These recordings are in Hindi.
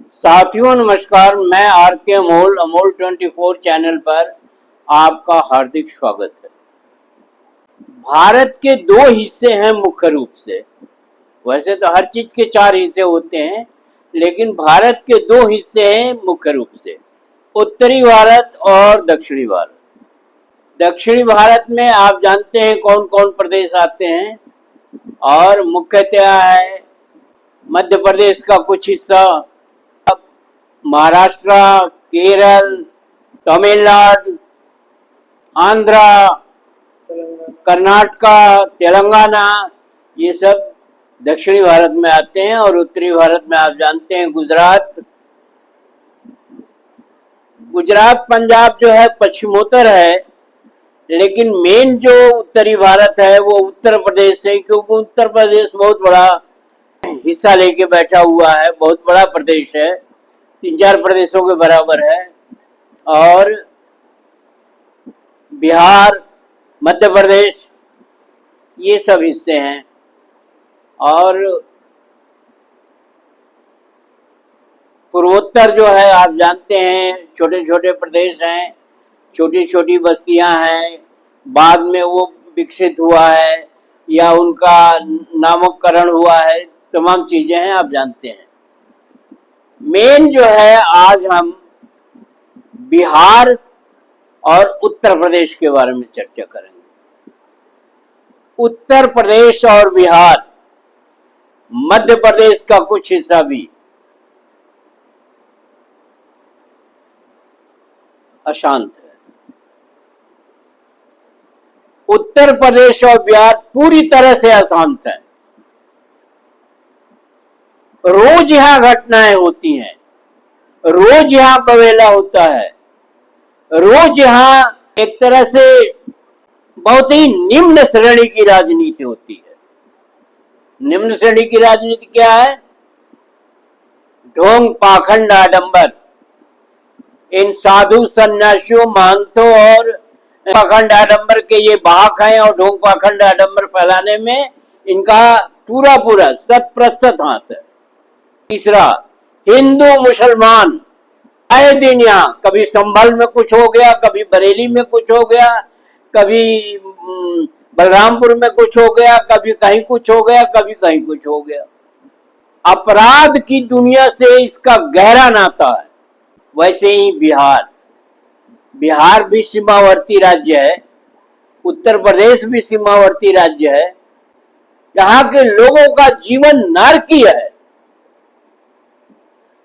साथियों नमस्कार, मैं आर के अमोल 24 चैनल पर आपका हार्दिक स्वागत है। भारत के दो हिस्से हैं मुख्य रूप से। वैसे तो हर चीज के 4 हिस्से होते हैं, लेकिन भारत के 2 हिस्से हैं मुख्य रूप से, उत्तरी भारत और दक्षिणी भारत। दक्षिणी भारत में आप जानते हैं कौन कौन प्रदेश आते हैं, और मुख्यतः है मध्य प्रदेश का कुछ हिस्सा, महाराष्ट्र, केरल, तमिलनाडु, आंध्रा, कर्नाटका, तेलंगाना, ये सब दक्षिणी भारत में आते हैं। और उत्तरी भारत में आप जानते हैं गुजरात, पंजाब जो है पश्चिमोत्तर है, लेकिन मेन जो उत्तरी भारत है वो उत्तर प्रदेश है, क्योंकि उत्तर प्रदेश बहुत बड़ा हिस्सा लेके बैठा हुआ है, बहुत बड़ा प्रदेश है, 3-4 प्रदेशों के बराबर है। और बिहार, मध्य प्रदेश, ये सब हिस्से हैं। और पूर्वोत्तर जो है आप जानते हैं छोटे छोटे प्रदेश हैं, छोटी छोटी बस्तियां हैं, बाद में वो विकसित हुआ है या उनका नामकरण हुआ है, तमाम चीजें हैं आप जानते हैं। मेन जो है आज हम बिहार और उत्तर प्रदेश के बारे में चर्चा करेंगे। उत्तर प्रदेश और बिहार, मध्य प्रदेश का कुछ हिस्सा भी अशांत है। उत्तर प्रदेश और बिहार पूरी तरह से अशांत है। रोज यहां घटनाएं होती हैं, रोज यहां बवेला होता है, रोज यहां एक तरह से बहुत ही निम्न श्रेणी की राजनीति होती है। निम्न श्रेणी की राजनीति क्या है? ढोंग, पाखंड, आडंबर। इन साधु सन्यासियों, महंतों और पाखंड आडंबर के ये बाहक हैं, और ढोंग पाखंड आडंबर फैलाने में इनका पूरा 100% हाथ है। तीसरा, हिंदू मुसलमान आए दिन यहाँ, कभी संभल में कुछ हो गया, कभी बरेली में कुछ हो गया, कभी बलरामपुर में कुछ हो गया, कभी कहीं कुछ हो गया, कभी कहीं कुछ हो गया। अपराध की दुनिया से इसका गहरा नाता है। वैसे ही बिहार भी सीमावर्ती राज्य है, उत्तर प्रदेश भी सीमावर्ती राज्य है। यहाँ के लोगों का जीवन नारकीय है।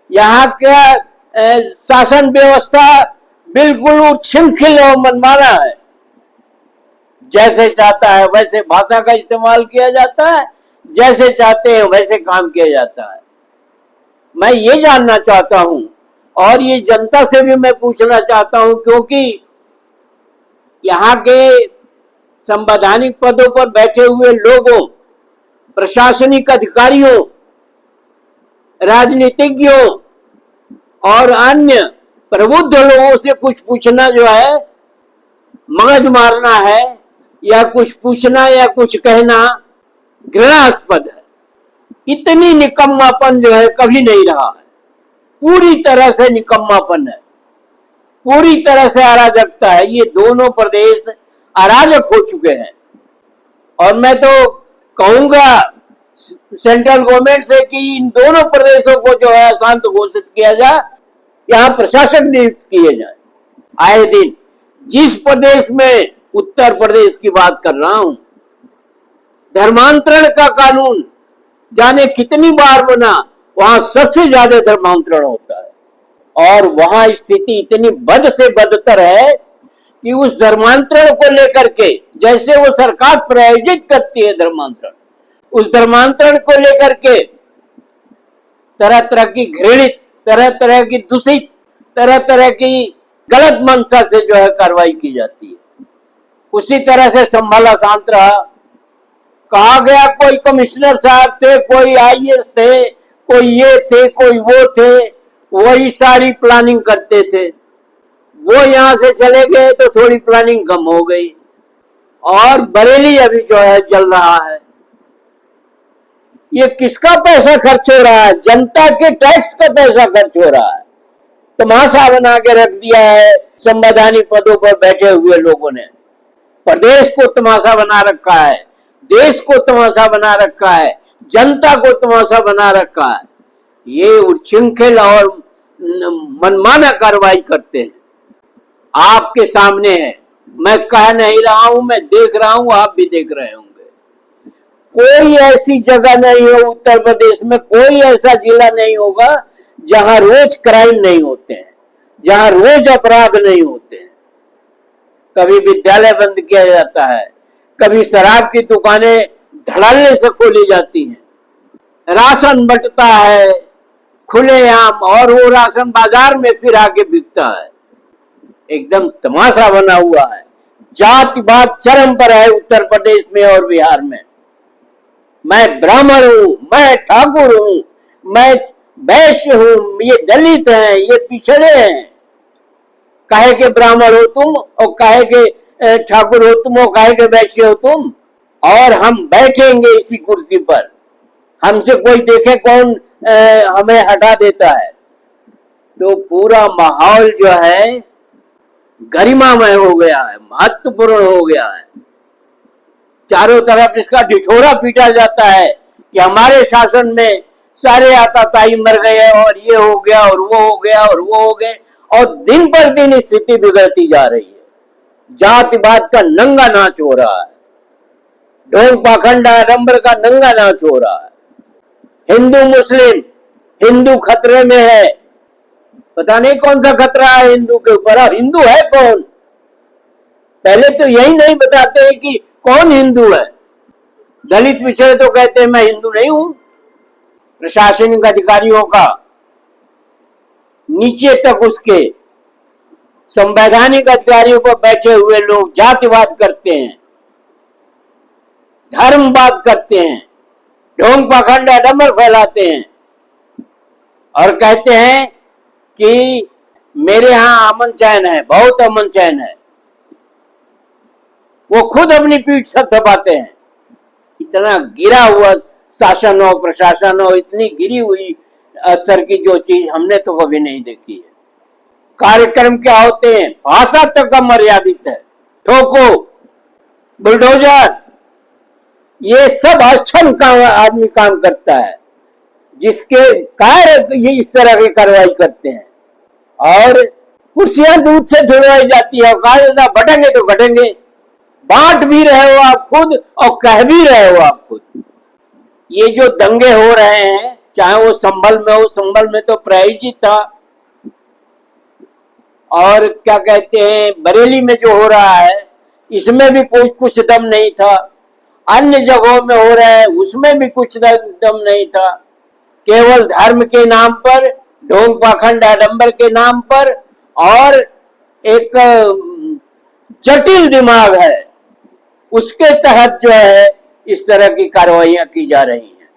यहाँ का शासन व्यवस्था बिल्कुल उच्छृंखल और मनमाना है। जैसे चाहता है वैसे भाषा का इस्तेमाल किया जाता है, जैसे चाहते हैं वैसे काम किया जाता है। मैं ये जानना चाहता हूं, और ये जनता से भी मैं पूछना चाहता हूं, क्योंकि यहाँ के संवैधानिक पदों पर बैठे हुए लोगों, प्रशासनिक अधिकारियों, राजनीतिज्ञों और अन्य प्रबुद्ध लोगों से कुछ पूछना जो है, मगज मारना है, या कुछ पूछना या कुछ कहना घृणास्पद है। इतनी निकम्मापन जो है कभी नहीं रहा है। पूरी तरह से निकम्मापन है, पूरी तरह से अराजकता है। ये दोनों प्रदेश अराजक हो चुके हैं। और मैं तो कहूंगा सेंट्रल गवर्नमेंट से कि इन दोनों प्रदेशों को जो है अशांत घोषित किया जाए, यहाँ प्रशासक नियुक्त किए जाए आए दिन। जिस प्रदेश में, उत्तर प्रदेश की बात कर रहा हूं, धर्मांतरण का कानून जाने कितनी बार बना, वहां सबसे ज्यादा धर्मांतरण होता है। और वहां स्थिति इतनी बद से बदतर है कि उस धर्मांतरण को लेकर के, जैसे वो सरकार प्रायोजित करती है धर्मांतरण, उस धर्मांतरण को लेकर के तरह तरह की घृणित, तरह तरह की दूषित, तरह तरह की गलत मंशा से जो है कार्रवाई की जाती है। उसी तरह से संभल अशांत रहा। कहा गया कोई कमिश्नर साहब थे, कोई आईएएस थे, कोई ये थे, कोई वो थे, वही सारी प्लानिंग करते थे। वो यहां से चले गए तो थोड़ी प्लानिंग कम हो गई। और बरेली अभी जो है चल रहा है। ये किसका पैसा खर्च हो रहा है? जनता के टैक्स का पैसा खर्च हो रहा है। तमाशा बना के रख दिया है संवैधानिक पदों पर बैठे हुए लोगों ने। प्रदेश को तमाशा बना रखा है, देश को तमाशा बना रखा है, जनता को तमाशा बना रखा है। ये उच्छृंखल और मनमाना कार्रवाई करते हैं। आपके सामने है, मैं कह नहीं रहा हूं, मैं देख रहा हूं, आप भी देख रहे होंगे। कोई ऐसी जगह नहीं हो उत्तर प्रदेश में, कोई ऐसा जिला नहीं होगा जहां रोज क्राइम नहीं होते हैं, जहां रोज अपराध नहीं होते हैं। कभी विद्यालय बंद किया जाता है, कभी शराब की दुकानें धड़ल्ले से खोली जाती हैं, राशन बंटता है खुलेआम, और वो राशन बाजार में फिर आके बिकता है। एकदम तमाशा बना हुआ है। जातिवाद चरम पर है उत्तर प्रदेश में और बिहार में। मैं ब्राह्मण हूं, मैं ठाकुर हूं, मैं वैश्य हूं, ये दलित हैं, ये पिछड़े हैं। काहे के ब्राह्मण हो तुम, और काहे के ठाकुर हो तुम, और काहे के वैश्य हो तुम, और हम बैठेंगे इसी कुर्सी पर। हमसे कोई देखे कौन हमें हटा देता है। तो पूरा माहौल जो है गरिमामय हो गया है, महत्वपूर्ण हो गया है। चारों तरफ इसका ढिठोरा पीटा जाता है कि हमारे शासन में सारे आताताई मर गए, और ये हो गया, और वो हो गया, और वो हो गए, और दिन पर दिन स्थिति बिगड़ती जा रही है। जातिवाद का नंगा नाच हो रहा है, ढोंग पाखंड आडंबर का नंगा नाच हो रहा है। हिंदू मुस्लिम, हिंदू खतरे में है। पता नहीं कौन सा खतरा है हिंदू के ऊपर, और हिंदू है कौन? पहले तो यही नहीं बताते हैं कि कौन हिंदू है। दलित पिछड़े तो कहते हैं मैं हिंदू नहीं हूं। प्रशासनिक अधिकारियों का नीचे तक उसके संवैधानिक अधिकारियों पर बैठे हुए लोग जातिवाद करते हैं, धर्मवाद करते हैं, ढोंग पाखंड आडंबर फैलाते हैं, और कहते हैं कि मेरे यहां अमन चैन है, बहुत अमन चैन है। वो खुद अपनी पीठ थपथपाते हैं। इतना गिरा हुआ शासन और प्रशासन और इतनी गिरी हुई स्तर की जो चीज हमने तो कभी नहीं देखी है। कार्यक्रम क्या होते हैं, भाषा तक मर्यादित है। ठोको, बुलडोजर, ये सब अक्षम काम आदमी काम करता है, जिसके कार्य ये इस तरह की कार्रवाई करते हैं। और कुर्सियां दूध से धुलवाई जाती है, कहा जाता बटेंगे तो घटेंगे। बांट भी रहे हो आप खुद और कह भी रहे हो आप खुद। ये जो दंगे हो रहे हैं, चाहे वो संभल में हो, संभल में तो प्रायोजित था, और क्या कहते हैं बरेली में जो हो रहा है इसमें भी कोई कुछ दम नहीं था। अन्य जगहों में हो रहा है उसमें भी कुछ दम नहीं था। केवल धर्म के नाम पर, ढोंग पाखंड आडंबर के नाम पर, और एक जटिल दिमाग है, उसके तहत जो है इस तरह की कार्रवाइयां की जा रही हैं।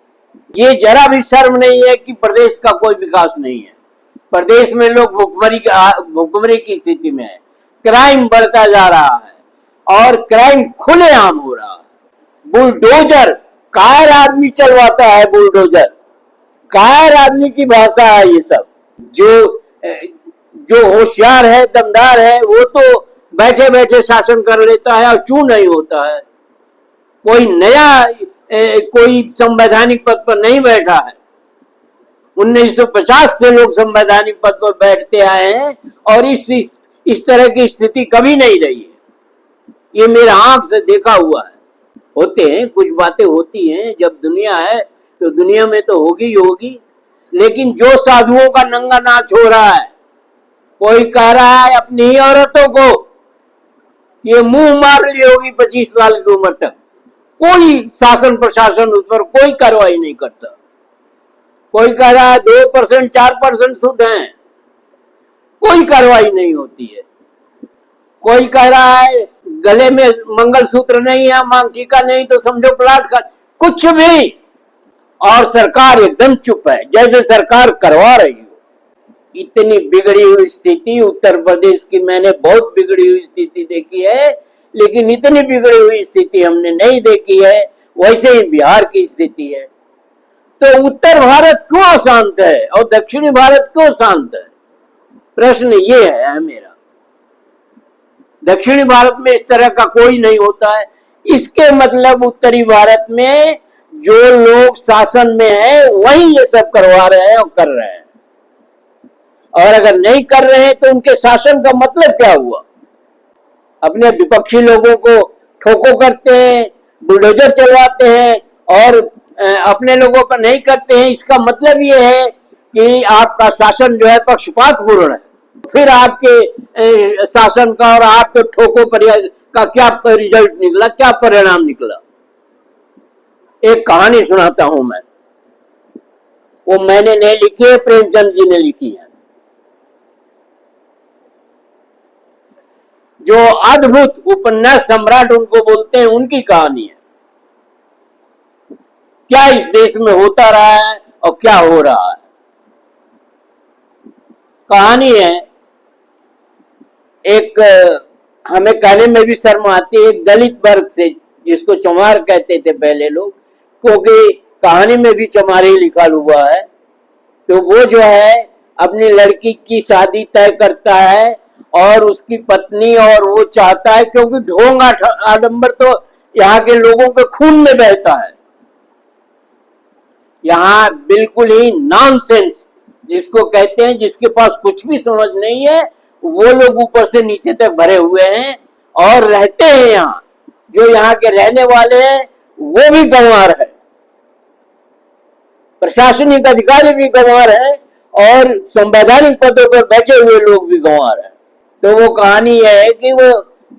ये जरा भी शर्म नहीं है कि प्रदेश का कोई विकास नहीं है। प्रदेश में लोग भुखमरी की स्थिति में है, क्राइम बढ़ता जा रहा है, और क्राइम खुलेआम हो रहा है। बुलडोजर, कायर आदमी चलवाता है बुलडोजर, कायर आदमी की भाषा है ये सब। जो होशियार है, दमदार है, वो तो बैठे बैठे शासन कर लेता है और चू नहीं होता है। कोई नया कोई संवैधानिक पद पर नहीं बैठा है। 1950 से लोग संवैधानिक पद पर बैठते आए हैं, और इस तरह की स्थिति कभी नहीं रही है। ये मेरा आंख से देखा हुआ है। होते हैं कुछ बातें होती हैं, जब दुनिया है तो दुनिया में तो होगी ही होगी। लेकिन जो साधुओं का नंगा नाच हो रहा है, कोई कह रहा है अपनी ही औरतों को ये मुंह मार ली होगी 25 साल की उम्र तक, कोई शासन प्रशासन उस पर कोई कार्रवाई नहीं करता। कोई कह रहा है 2% 4% शुद्ध हैं, कोई कार्रवाई नहीं होती है। कोई कह रहा है गले में मंगलसूत्र नहीं है, मांग टीका नहीं, तो समझो प्लाट का, कुछ भी। और सरकार एकदम चुप है, जैसे सरकार करवा रही हो। इतनी बिगड़ी हुई स्थिति उत्तर प्रदेश की मैंने बहुत बिगड़ी हुई स्थिति देखी है, लेकिन इतनी बिगड़ी हुई स्थिति हमने नहीं देखी है। वैसे ही बिहार की स्थिति है। तो उत्तर भारत क्यों अशांत है और दक्षिणी भारत क्यों शांत है? प्रश्न ये है मेरा। दक्षिणी भारत में इस तरह का कोई नहीं होता है, इसके मतलब उत्तरी भारत में जो लोग शासन में है वही ये सब करवा रहे हैं और कर रहे हैं, और अगर नहीं कर रहे हैं तो उनके शासन का मतलब क्या हुआ? अपने विपक्षी लोगों को ठोको करते हैं, बुलडोजर चलवाते हैं और अपने लोगों पर नहीं करते हैं। इसका मतलब ये है कि आपका शासन जो है पक्षपात पूर्ण है। फिर आपके शासन का और आपके ठोको का क्या रिजल्ट निकला, क्या परिणाम निकला? एक कहानी सुनाता हूं मैं, वो मैंने नहीं लिखी है, प्रेमचंद जी ने लिखी है। जो अद्भुत उपन्यास सम्राट उनको बोलते हैं, उनकी कहानी है। क्या इस देश में होता रहा है और क्या हो रहा है। कहानी है, एक हमें कहने में भी शर्म आती है, एक दलित वर्ग से, जिसको चमार कहते थे पहले लोग, क्योंकि कहानी में भी चमार ही लिखा हुआ है। तो वो जो है अपनी लड़की की शादी तय करता है और उसकी पत्नी, और वो चाहता है, क्योंकि ढोंग आडंबर तो यहाँ के लोगों के खून में बहता है। यहाँ बिल्कुल ही नॉनसेंस जिसको कहते हैं, जिसके पास कुछ भी समझ नहीं है, वो लोग ऊपर से नीचे तक भरे हुए हैं और रहते हैं यहाँ। जो यहाँ के रहने वाले हैं वो भी गंवार है, प्रशासनिक अधिकारी भी गंवार है और संवैधानिक पदों पर बैठे हुए लोग भी गंवार है। तो वो कहानी है कि वो,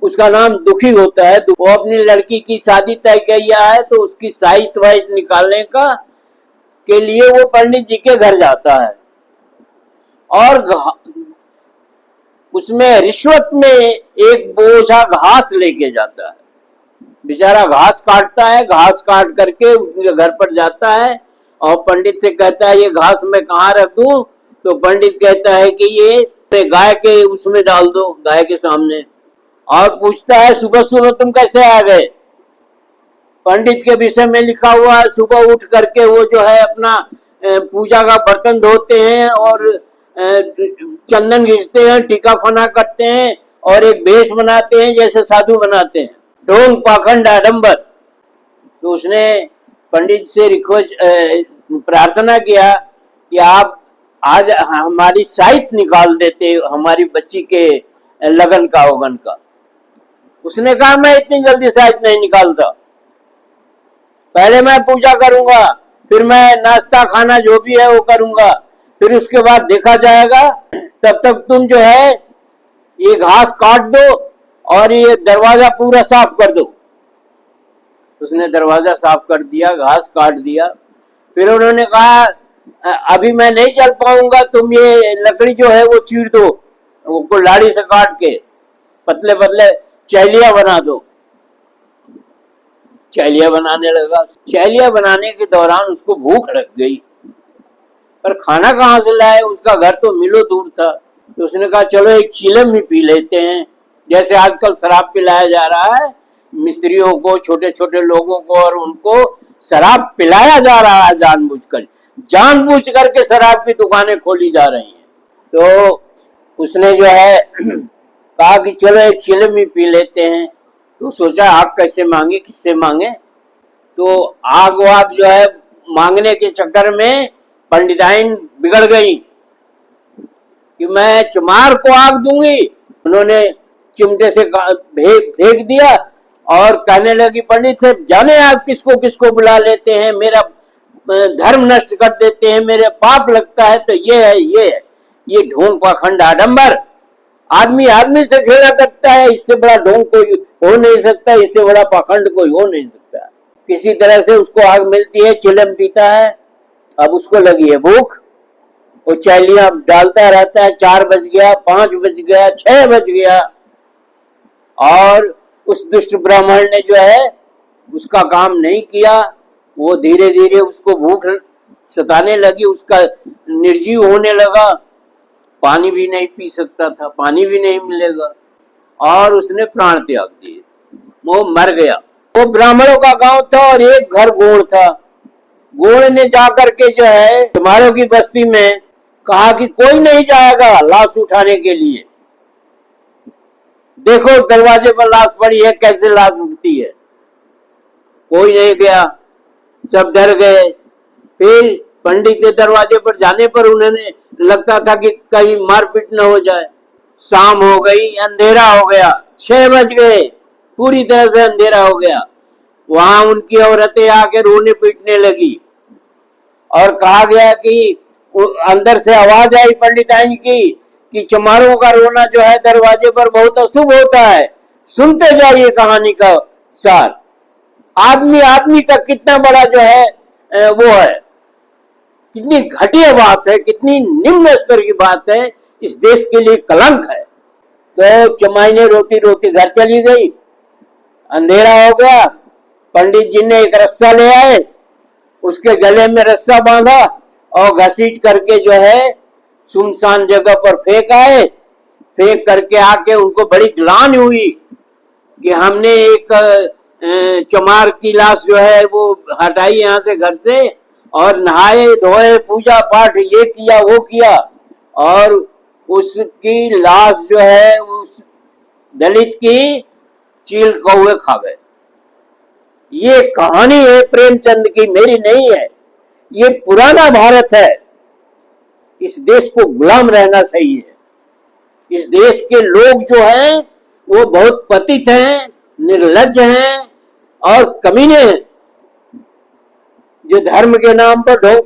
उसका नाम दुखी होता है। वो अपनी लड़की की शादी तय किया है, तो उसकी साहित्य वाहित निकालने का के लिए वो पंडित जी के घर जाता है और उसमें रिश्वत में एक बोझा घास लेके जाता है। बेचारा घास काटता है, घास काट करके उनके घर पर जाता है और पंडित से कहता है ये घास मैं कहाँ रख दूं? तो पंडित कहता है कि ये गाय के उसमें डाल दो, गाय के सामने। और पूछता है सुबह सुबह तुम कैसे आ गए? पंडित के विषय में लिखा हुआ है, सुबह उठ करके वो जो है अपना पूजा का बर्तन धोते हैं और चंदन घिसते हैं, टीका फना करते हैं और एक भेष बनाते हैं जैसे साधु बनाते हैं। ढोंग पाखंड आडंबर। तो उसने पंडित से प्रार्थना किया कि आप आज हमारी साहित्य निकाल देते हमारी बच्ची के लगन का उगन का। उसने कहा मैं इतनी जल्दी साहित्य नहीं निकालता, पहले मैं पूजा करूंगा, फिर मैं नाश्ता खाना जो भी है वो करूंगा, फिर उसके बाद देखा जाएगा। तब तक तुम जो है ये घास काट दो और ये दरवाजा पूरा साफ कर दो। उसने दरवाजा साफ कर दिया, घास काट दिया। फिर उन्होंने कहा अभी मैं नहीं चल पाऊंगा, तुम ये लकड़ी जो है वो चीर दो, वो कुल्हाड़ी से काट के पतले पतले चैलिया बना दो। चैलिया बनाने लगा। चैलिया बनाने के दौरान उसको भूख लग गई, पर खाना कहाँ से लाए? उसका घर तो मिलो दूर था। तो उसने कहा चलो एक चीलम ही पी लेते हैं, जैसे आजकल शराब पिलाया जा रहा है मिस्त्रियों को, छोटे छोटे लोगों को, और उनको शराब पिलाया जा रहा है जानबूझ करके शराब की दुकानें खोली जा रही हैं। तो उसने जो है कहा कि चलो एक चिलम ही पी लेते हैं। तो सोचा आग कैसे मांगे, किससे मांगे? तो आग वाग जो है मांगने के चक्कर में पंडिताइन बिगड़ गई कि मैं चमार को आग दूंगी। उन्होंने चिमटे से फेंक दिया और कहने लगी पंडित से जाने आप किसको किसको बुला लेते हैं, मेरा धर्म नष्ट कर देते हैं, मेरे पाप लगता है। तो ये ढोंग पाखंड आडंबर, आदमी आदमी से घृणा करता है, इससे बड़ा ढोंग कोई हो नहीं सकता, इससे बड़ा पाखंड कोई हो नहीं सकता। किसी तरह से उसको आग मिलती है, चिलम पीता है। अब उसको लगी है भूख, वो चैलियां डालता रहता है। 4 बज गया, 5 बज गया, 6 बज गया, और उस दुष्ट ब्राह्मण ने जो है उसका काम नहीं किया। वो धीरे धीरे उसको भूख सताने लगी, उसका निर्जीव होने लगा, पानी भी नहीं पी सकता था, पानी भी नहीं मिलेगा, और उसने प्राण त्याग दिए, वो मर गया। वो ब्राह्मणों का गांव था और एक घर गोड़ था। गोड़ ने जाकर के जो है चमारों की बस्ती में कहा कि कोई नहीं जाएगा लाश उठाने के लिए। देखो दरवाजे पर लाश पड़ी है, कैसे लाश उठती है। कोई नहीं गया, सब डर गए। फिर पंडित के दरवाजे पर जाने पर उन्होंने लगता था कि कहीं मारपीट न हो जाए। शाम हो गई, अंधेरा हो गया, 6 बज गए, पूरी तरह से अंधेरा हो गया। वहां उनकी औरतें आके रोने पीटने लगी और कहा गया कि अंदर से आवाज आई पंडिताइन की कि चमारों का रोना जो है दरवाजे पर बहुत अशुभ होता है, सुनते जाइए कहानी का सार। आदमी आदमी का कितना बड़ा जो है वो है, कितनी घटिया बात है, कितनी निम्न स्तर की बात है, इस देश के लिए कलंक है। तो चमाई ने रोती रोती घर चली गई। अंधेरा हो गया, पंडित जी ने एक रस्सा ले आए, उसके गले में रस्सा बांधा और घसीट करके जो है सुनसान जगह पर फेंक आए। फेंक करके आके उनको बड़ी ग्लानि हुई कि हमने एक चमार की लाश जो है वो हटाई यहाँ से घर से और नहाए धोए पूजा पाठ ये किया वो किया और उसकी लाश जो है उस दलित की चील कौवे खा गए। ये कहानी है प्रेमचंद की, मेरी नहीं है। ये पुराना भारत है। इस देश को गुलाम रहना सही है। इस देश के लोग जो हैं वो बहुत पतित हैं, निर्लज्ज हैं और कमीने हैं, जो धर्म के नाम पर, ढोंग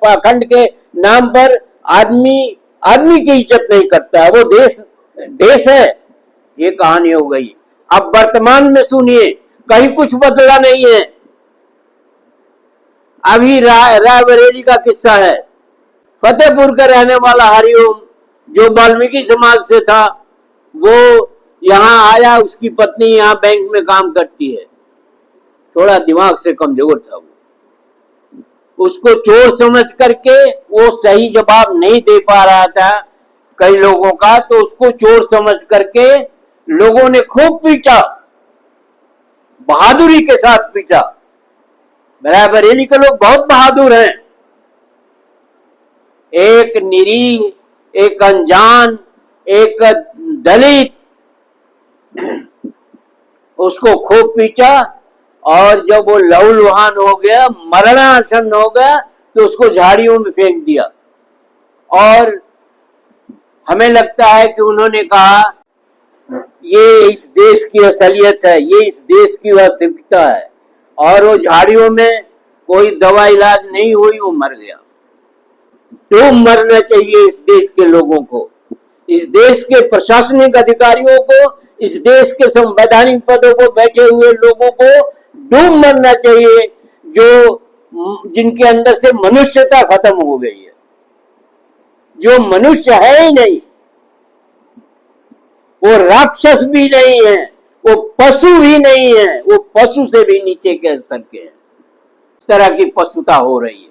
पाखंड के नाम पर आदमी की इज्जत नहीं करता है। वो देश है। ये कहानी हो गई। अब वर्तमान में सुनिए, कहीं कुछ बदला नहीं है। अभी रायबरेली का किस्सा है। फतेहपुर का रहने वाला हरिओम जो वाल्मीकि समाज से था, वो यहाँ आया, उसकी पत्नी यहाँ बैंक में काम करती है। थोड़ा दिमाग से कमजोर था वो। उसको चोर समझ करके वो सही जवाब नहीं दे पा रहा था कई लोगों का, तो उसको चोर समझ करके लोगों ने खूब पीटा, बहादुरी के साथ पीटा। रायबरेली के लोग बहुत बहादुर हैं। एक निरीह, एक अनजान, एक दलित, उसको खूब पीटा और जब वो लहूलुहान हो गया, मरणासन हो गया, तो उसको झाड़ियों में फेंक दिया। और हमें लगता है कि उन्होंने कहा ये इस देश की असलियत है, ये इस देश की वास्तविकता है। और वो झाड़ियों में कोई दवा इलाज नहीं हुई, वो मर गया। तो मरना चाहिए इस देश के लोगों को, इस देश के प्रशासनिक अधिकारियों को, इस देश के संवैधानिक पदों पर बैठे हुए लोगों को डूब मरना चाहिए, जो जिनके अंदर से मनुष्यता खत्म हो गई है, जो मनुष्य है ही नहीं। वो राक्षस भी नहीं है, वो पशु भी नहीं है, वो पशु से भी नीचे के स्तर के हैं। इस तरह की पशुता हो रही है,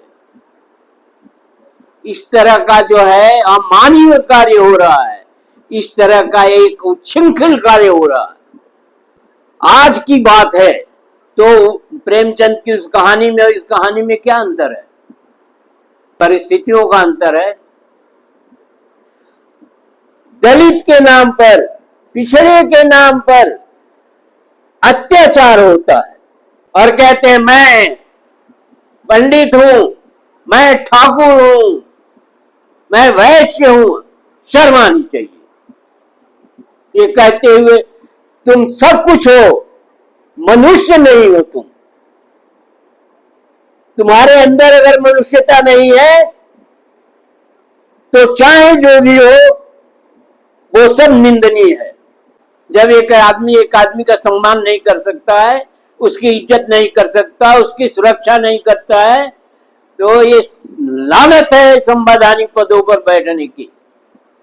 इस तरह का जो है अमानवीय कार्य हो रहा है, इस तरह का एक उच्छृंखल कार्य हो रहा है। आज की बात है तो प्रेमचंद की उस कहानी में और इस कहानी में क्या अंतर है? परिस्थितियों का अंतर है। दलित के नाम पर, पिछड़े के नाम पर अत्याचार होता है और कहते हैं मैं पंडित हूं, मैं ठाकुर हूं, मैं वैश्य हूं। शर्म आनी चाहिए ये कहते हुए। तुम सब कुछ हो, मनुष्य नहीं हो तुम। तुम्हारे अंदर अगर मनुष्यता नहीं है तो चाहे जो भी हो वो सब निंदनीय है। जब एक आदमी का सम्मान नहीं कर सकता है, उसकी इज्जत नहीं कर सकता, उसकी सुरक्षा नहीं करता है, तो ये लानत है संवैधानिक पदों पर बैठने की।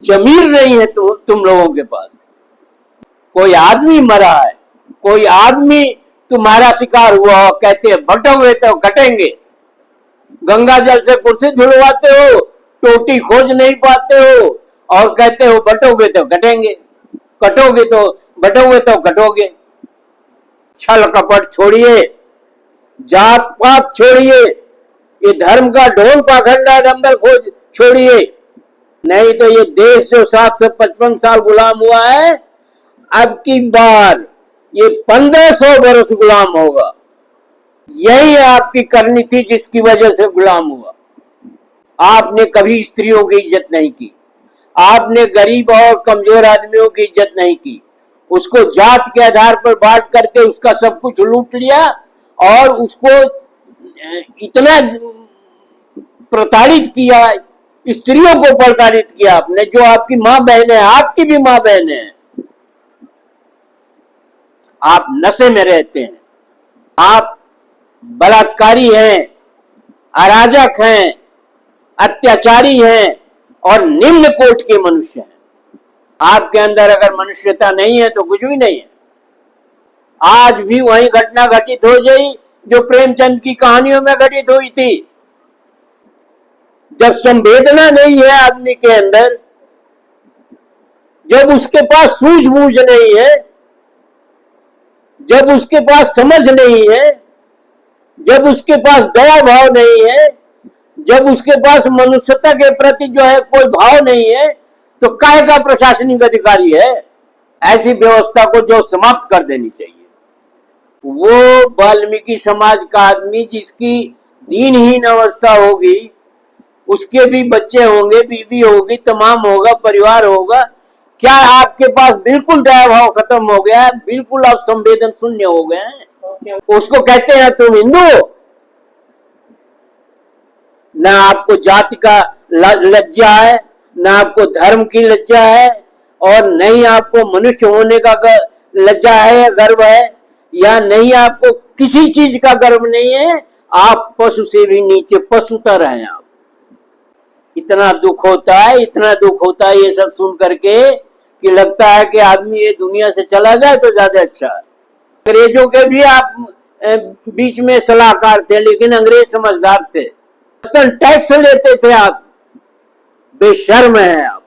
जमीर नहीं है तुम लोगों के पास। कोई आदमी मरा है, कोई आदमी तुम्हारा शिकार हुआ हो, कहते हैं बटोगे तो कटेंगे। गंगा जल से कुर्सी धुलवाते हो, टोटी खोज नहीं पाते हो और कहते हो बटोगे तो कटेंगे, कटोगे तो बटोगे तो कटोगे। छल कपट छोड़िए, जात पात छोड़िए, ये धर्म का ढोल पाखंडा डंबर खोज छोड़िए, नहीं तो ये देश जो 755 साल गुलाम हुआ है, अब की बार ये 1500 बरस गुलाम होगा। यही आपकी करनी थी जिसकी वजह से गुलाम हुआ। आपने कभी स्त्रियों की इज्जत नहीं की, आपने गरीब और कमजोर आदमियों की इज्जत नहीं की, उसको जात के आधार पर बांट करके उसका सब कुछ लूट लिया और उसको इतना प्रताड़ित किया, स्त्रियों को प्रताड़ित किया आपने, जो आपकी मां बहन है, आपकी भी मां बहन है। आप नशे में रहते हैं, आप बलात्कारी हैं, अराजक हैं, अत्याचारी हैं और निम्न कोटि के मनुष्य हैं। आपके अंदर अगर मनुष्यता नहीं है तो कुछ भी नहीं है। आज भी वही घटना घटित हो गई जो प्रेमचंद की कहानियों में घटित हुई थी। जब संवेदना नहीं है आदमी के अंदर, जब उसके पास सूझबूझ नहीं है, जब उसके पास समझ नहीं है, जब उसके पास दया भाव नहीं है, जब उसके पास मनुष्यता के प्रति जो है कोई भाव नहीं है, तो काहे का प्रशासनिक अधिकारी है? ऐसी व्यवस्था को जो समाप्त कर देनी चाहिए। वो वाल्मीकि समाज का आदमी जिसकी दीनहीन अवस्था होगी, उसके भी बच्चे होंगे, बीवी होगी, तमाम होगा, परिवार होगा, क्या आपके पास बिल्कुल दया भाव खत्म हो गया है? बिल्कुल आप संवेदन शून्य हो गए हैं। उसको कहते हैं तुम हिंदू हो? ना आपको जाति का लज्जा है, ना आपको धर्म की लज्जा है, और नहीं आपको मनुष्य होने का लज्जा है, गर्व है, या नहीं आपको किसी चीज का गर्व नहीं है। आप पशु से भी नीचे पशुतर हैं आप। इतना दुख होता है, इतना दुख होता है ये सब सुन करके कि लगता है कि आदमी ये दुनिया से चला जाए तो ज्यादा अच्छा है। अंग्रेजों के भी आप बीच में सलाहकार थे, लेकिन अंग्रेज समझदार थे। टैक्स लेते थे आप, बेशर्म है आप।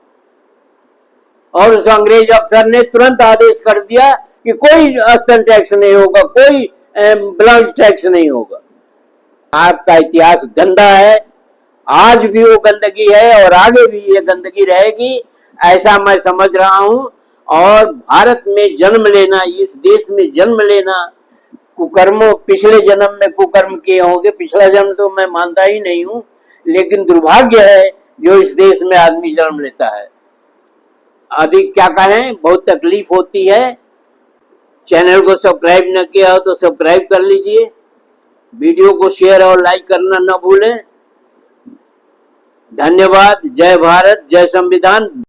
और उस अंग्रेज अफसर ने तुरंत आदेश कर दिया कि कोई अस्तन टैक्स नहीं होगा, कोई ब्लाउज टैक्स नहीं होगा। आपका इतिहास गंदा है, आज भी वो गंदगी है और आगे भी ये गंदगी रहेगी, ऐसा मैं समझ रहा हूं। और भारत में जन्म लेना, इस देश में जन्म लेना, कुकर्मों, पिछले जन्म में कुकर्म किए होंगे, पिछला जन्म तो मैं मानता ही नहीं हूं, लेकिन दुर्भाग्य है जो इस देश में आदमी जन्म लेता है। अधिक क्या कहें, बहुत तकलीफ होती है। चैनल को सब्सक्राइब न किया हो तो सब्सक्राइब कर लीजिए, वीडियो को शेयर और लाइक करना न भूलें। धन्यवाद। जय भारत, जय संविधान।